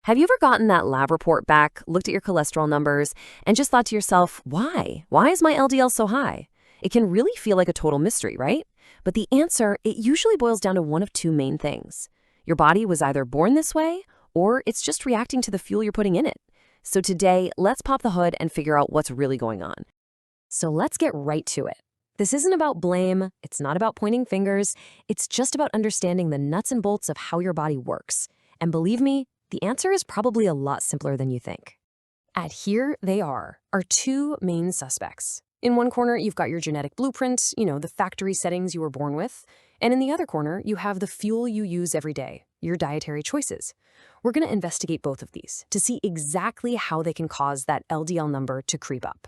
Have you ever gotten that lab report back, looked at your cholesterol numbers, and just thought to yourself, why? Why is my LDL so high? It can really feel like a total mystery, right? But the answer, it usually boils down to one of two main things. Your body was either born this way, or it's just reacting to the fuel you're putting in it. So today, let's pop the hood and figure out what's really going on. So let's get right to it. This isn't about blame, it's not about pointing fingers, it's just about understanding the nuts and bolts of how your body works. And believe me, the answer is probably a lot simpler than you think. And here they are, our two main suspects. In one corner, you've got your genetic blueprint, the factory settings you were born with. And in the other corner, you have the fuel you use every day, your dietary choices. We're going to investigate both of these to see exactly how they can cause that LDL number to creep up.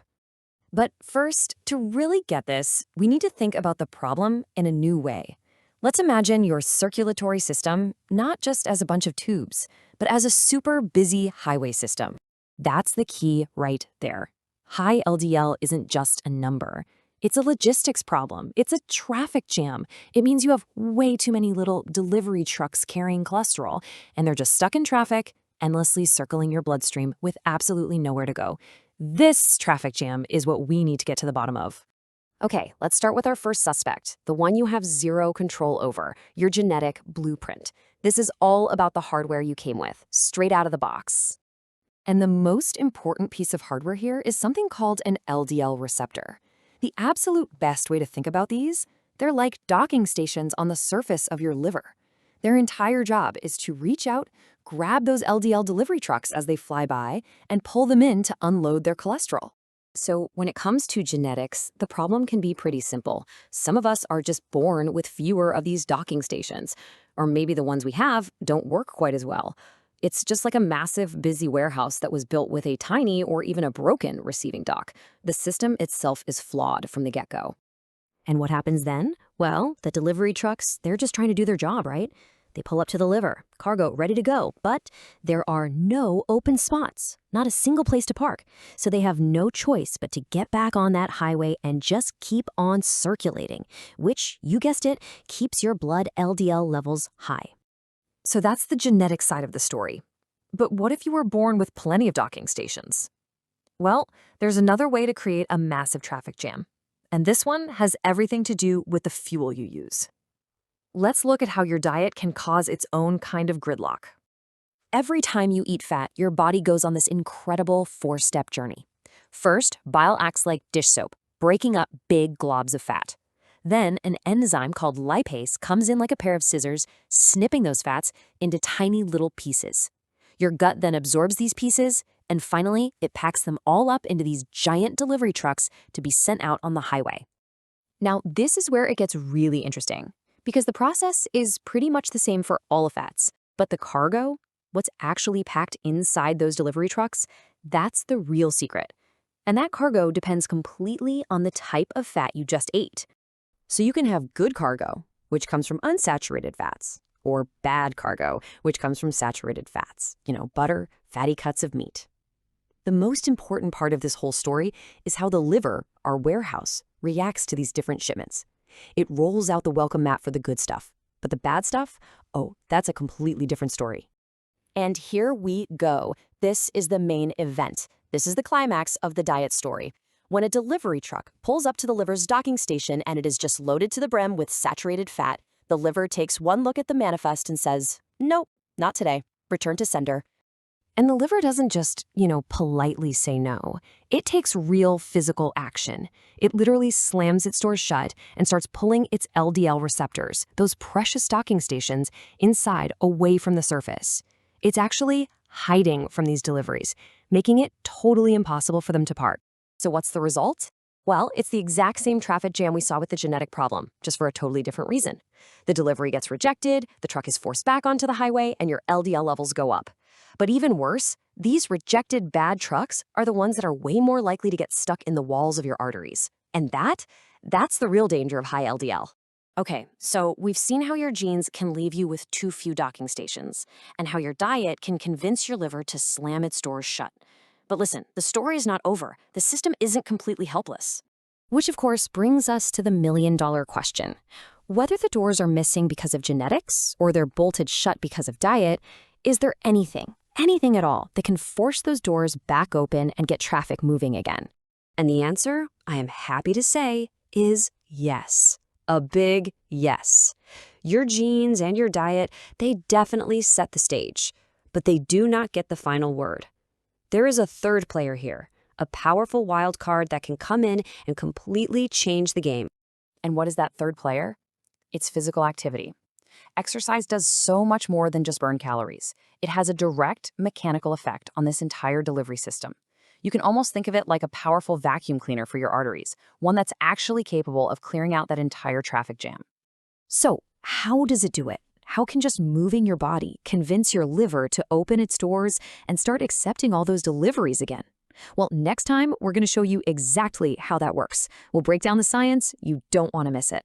But first, to really get this, we need to think about the problem in a new way. Let's imagine your circulatory system not just as a bunch of tubes, but as a super busy highway system. That's the key right there. High LDL isn't just a number. It's a logistics problem. It's a traffic jam. It means you have way too many little delivery trucks carrying cholesterol, and they're just stuck in traffic, endlessly circling your bloodstream with absolutely nowhere to go. This traffic jam is what we need to get to the bottom of. Okay, let's start with our first suspect, the one you have zero control over, your genetic blueprint. This is all about the hardware you came with, straight out of the box. And the most important piece of hardware here is something called an LDL receptor. The absolute best way to think about these, they're like docking stations on the surface of your liver. Their entire job is to reach out, grab those LDL delivery trucks as they fly by, and pull them in to unload their cholesterol. So when it comes to genetics, the problem can be pretty simple. Some of us are just born with fewer of these docking stations, or maybe the ones we have don't work quite as well. It's just like a massive, busy warehouse that was built with a tiny or even a broken receiving dock. The system itself is flawed from the get-go. And what happens then? Well, the delivery trucks, they're just trying to do their job, right? They pull up to the liver, cargo ready to go, but there are no open spots, not a single place to park. So they have no choice but to get back on that highway and just keep on circulating, which, you guessed it, keeps your blood LDL levels high. So that's the genetic side of the story. But what if you were born with plenty of docking stations? Well, there's another way to create a massive traffic jam. And this one has everything to do with the fuel you use. Let's look at how your diet can cause its own kind of gridlock. Every time you eat fat, your body goes on this incredible four-step journey. First, bile acts like dish soap, breaking up big globs of fat. Then, an enzyme called lipase comes in like a pair of scissors, snipping those fats into tiny little pieces. Your gut then absorbs these pieces, and finally, it packs them all up into these giant delivery trucks to be sent out on the highway. Now, this is where it gets really interesting, because the process is pretty much the same for all fats, but the cargo, what's actually packed inside those delivery trucks, that's the real secret. And that cargo depends completely on the type of fat you just ate. So you can have good cargo, which comes from unsaturated fats, or bad cargo, which comes from saturated fats, butter, fatty cuts of meat. The most important part of this whole story is how the liver, our warehouse, reacts to these different shipments. It rolls out the welcome mat for the good stuff, but the bad stuff, oh, that's a completely different story. And here we go. This is the main event. This is the climax of the diet story. When a delivery truck pulls up to the liver's docking station and it is just loaded to the brim with saturated fat, the liver takes one look at the manifest and says, nope, not today. Return to sender. And the liver doesn't just, politely say no. It takes real physical action. It literally slams its doors shut and starts pulling its LDL receptors, those precious docking stations, inside away from the surface. It's actually hiding from these deliveries, making it totally impossible for them to part. So what's the result? Well, it's the exact same traffic jam we saw with the genetic problem, just for a totally different reason. The delivery gets rejected, the truck is forced back onto the highway, and your LDL levels go up. But even worse, these rejected bad trucks are the ones that are way more likely to get stuck in the walls of your arteries. And that's the real danger of high LDL. Okay, so we've seen how your genes can leave you with too few docking stations, and how your diet can convince your liver to slam its doors shut. But listen, the story is not over. The system isn't completely helpless. Which, of course, brings us to the million-dollar question. Whether the doors are missing because of genetics or they're bolted shut because of diet, is there anything anything at all that can force those doors back open and get traffic moving again? And the answer, I am happy to say, is yes. A big yes. Your genes and your diet, they definitely set the stage, but they do not get the final word. There is a third player here, a powerful wild card that can come in and completely change the game. And what is that third player? It's physical activity. Exercise does so much more than just burn calories. It has a direct mechanical effect on this entire delivery system. You can almost think of it like a powerful vacuum cleaner for your arteries, one that's actually capable of clearing out that entire traffic jam. So, how does it do it? How can just moving your body convince your liver to open its doors and start accepting all those deliveries again? Well, next time, we're going to show you exactly how that works. We'll break down the science. You don't want to miss it.